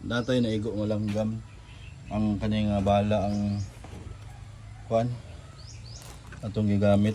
natay na igo nga langgam ang kanyang bala ang kuan atong gigamit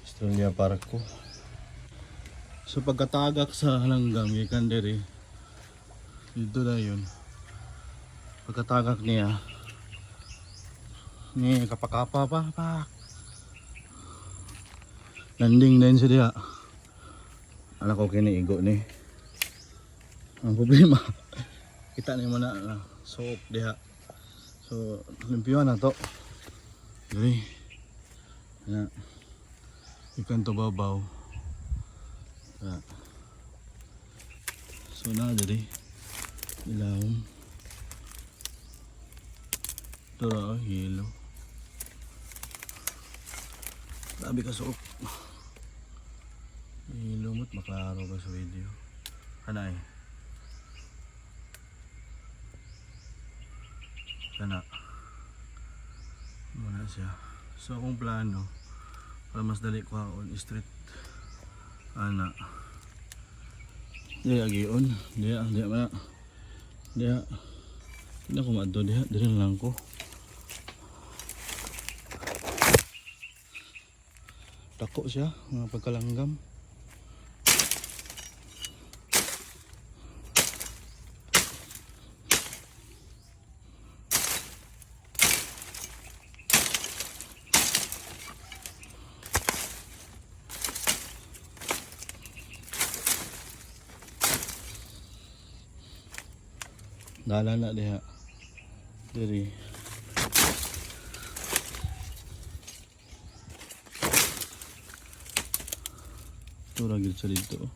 Australia Parko. So pagkatagak sa langgam gikan diri dito na yun, pagkatagak niya ni kapakapa pa landing na yun siya diha. Alam ko kiniigo ni. Ang problema kita ni mo na soap diha. So limpyo na to. Dili. Na. Ikan to babaw. Na. So na diri. Ilawom. Tara hilo. Sabi ka soap. Ilumot maklaro ka sa video. Kanay. Kana. Muna siya. So akong plano para mas dali ko on street. Ana. Diya giyon. Diya man. Diya. Hindi ko maadto diya. Dili lang ko. Dako siya nga pagkalanggam. Dala na diha. Diri. Tura gid sa dito.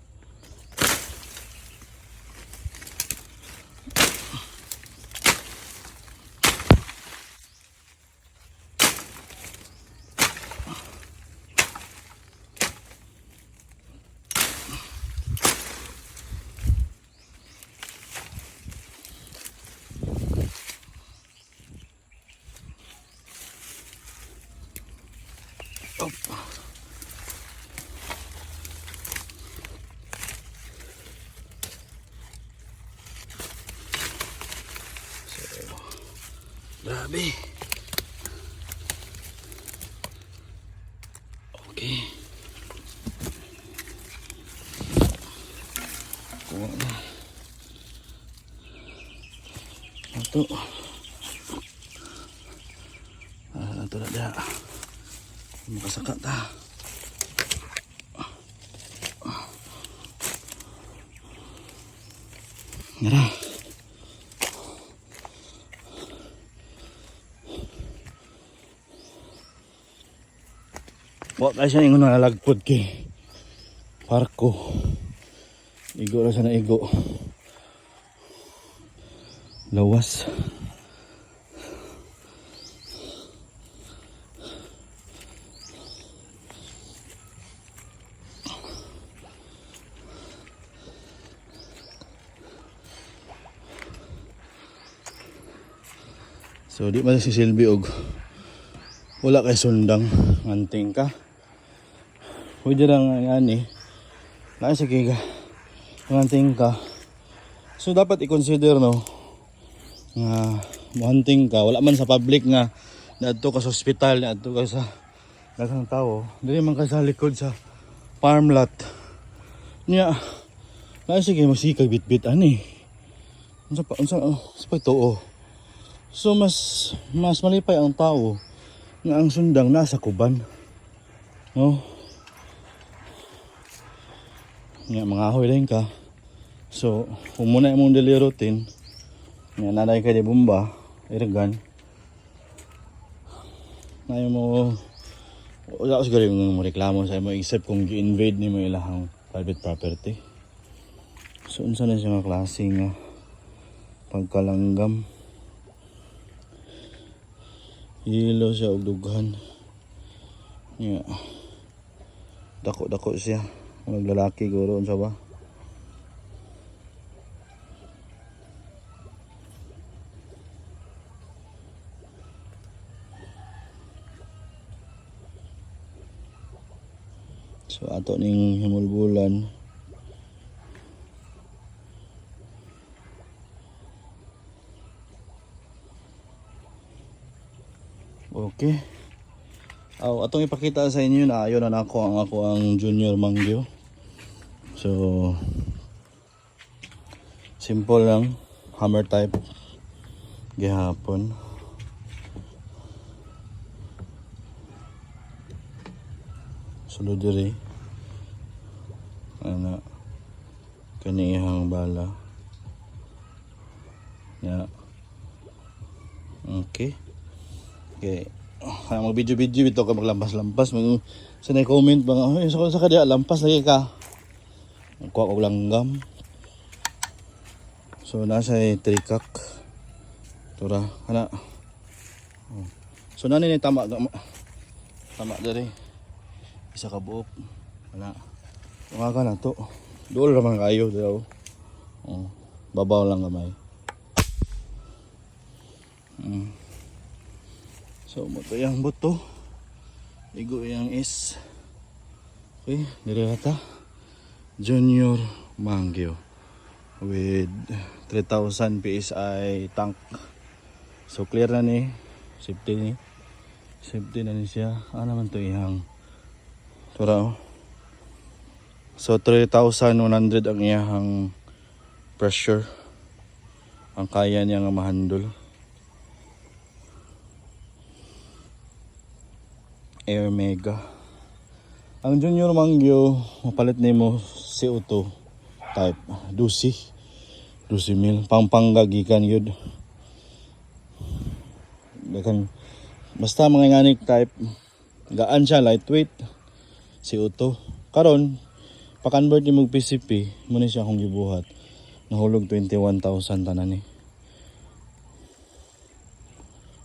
Op. So, grabe. Okay. Kuha na. Ito. Ito na diha. Makasaka ta. Ngara. Wa kay siya ingon nalagpod kay parko. Igo ra sa na igo. Lawas. So di man si silbi og wala kay sundang nganting ka. Pwede lang ani. Lain sige ka. Nganting ka. So dapat i-consider no nga muhanting ka wala man sa public nga naadto ka sa ospital, naadto ka sa daghang tawo. Dili man ka sa likod sa farm lot. Nya lain sige masikag bitbit ani. Unsa sa pagtuo. So mas malipay ang tao nga ang sundang nasa kuban. No? Nga mga ahoy lang ka. So kung muna imong daily routine nga nanay ka di bomba, irgan. Ngayon mo wala ko siguro yung reklamo sa imo except kung gi-invade ni mo ilahang private property. So unsa na siya nga klase nga pagkalanggam. Hilo siya og dughan. Yeah. Dako siya. Maglalaki guro unsa ba? So ato ning himulbulan. Okay. Atong ipakita sa inyo na ayon na ako ang Junior Mangyo. So simple lang, hammer type gihapon. Sulod diri ana kanihang bala. Ya. Okay. Okay. Mag-video-video ito ka maglampas-lampas. Sanay comment ba nga, sa kadya lampas lagi ka. Kuha ko langgam. So nasa trikak. Tura, ana. So nani ni tama diri. Isa ka buok. Ana. Umaga na to. Dol ra man kayo daw. Babaw lang gamay. So moto yang buto. Igo yang is. Okay, diri ata. Junior Mangyo with 3000 PSI tank. So clear na ni. Safety na ni siya. Ano man to ihang. Tura. So 3,100 ang iyang pressure. Ang kaya niya nga mahandle. Air Mega. Ang Junior Mangyo, mapalit na mo CO2 type. Dusi mil. Panggagikan yun. Basta mga nganik type. Gaan siya, lightweight. CO2. Karon, pa-convert mo PCP, muna siya akong gibuhat. Nahulog 21,000 tanan eh.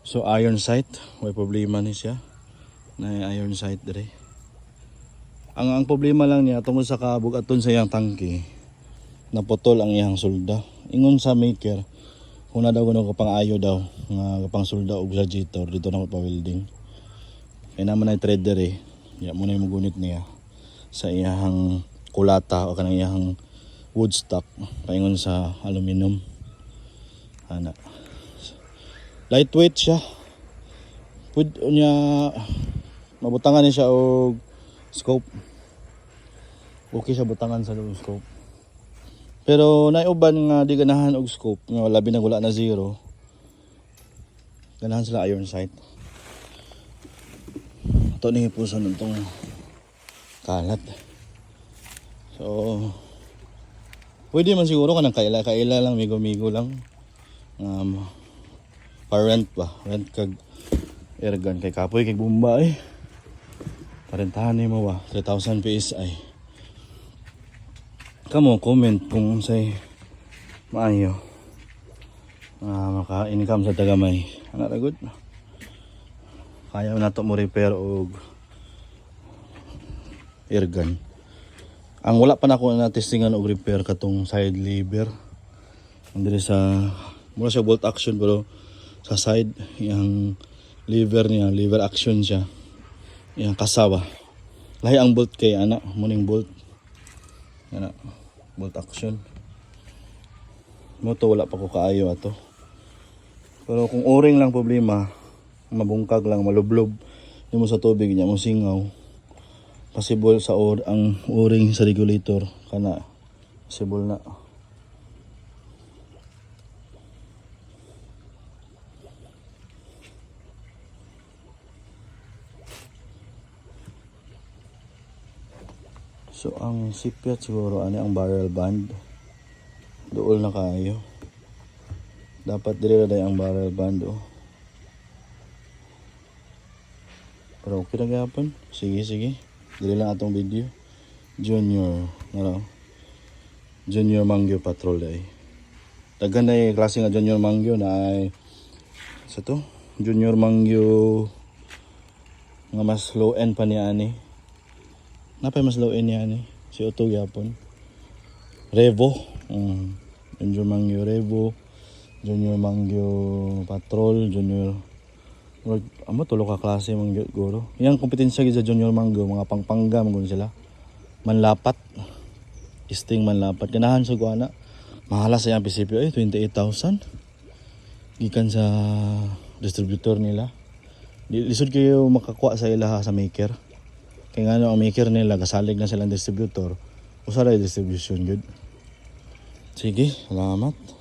So iron sight, may problema ni siya. Na iron sight dire. Ang problema lang niya tungod sa kabugaton sa iyang tangke, naputol ang iyang sulda. Ingon sa maker, kung na daw gano kapang-ayo daw nga kapang sulda og radiator dito na pa-welding. Kaya naman ay trader eh. Ya mo na yung gunit niya sa iyang kulata o kanang iyang wood stock paingon sa aluminum. Ana. Lightweight siya. Pud niya mabutangan ni siya og scope. Okay siya butangan sa loob scope. Pero naiuban nga di ganahan og scope nga labi na wala na zero. Ganahan sila iron sight. Ito ni pusan nitong kalat. So pwede man siguro kanang kaila lang migo lang. Rent kag airgun kay kapoy kay bumba eh. Parentahan ni mo ba 3,000 PSI. Kamo comment kung say maayo maka-income sa tagamay. Ana ra good. Kaya na to mo repair og airgun. Ang wala pa na ako na testingan og repair katong side lever. Andiri sa mura siya bolt action pero sa side yang lever niya, lever action siya. Yang kasawa. Lahi ang bolt kay ana, muning bolt. Ana, bolt action. Mo to wala pa ko kaayo ato. Pero kung o-ring lang problema, mabungkag lang, malublob mo sa tubig niya mo singaw. Possible sa ang o-ring sa regulator kana possible na. So ang sipyat siguro ani ang barrel band. Duol na kayo. Dapat diri ra ang barrel band oh. Pero okay na gyapon. Sige. Dili lang atong video. Junior Mangyo Patrol ay. Daghan na klase nga Junior Mangyo na ay sa to. Junior Mangyo nga mas low end pa niya ani. Napay mas low end niya ni. CO2 gyapon. Revo. Junior Mangyo Revo. Junior Mangyo Patrol. Junior amo tulo ka klase mong guro. Yang kompetensya gid sa Junior Mangyo mga pangpanggam gun sila. Manlapat. Sting manlapat. Ganahan sa guana. Mahala sa yang PCP ay 28,000. Gikan sa distributor nila. lisod kayo makakuha sa ilaha sa maker. Kaya nga no, ang maker nila kasalig na silang distributor. Usa ra distribution jud. Sige, salamat.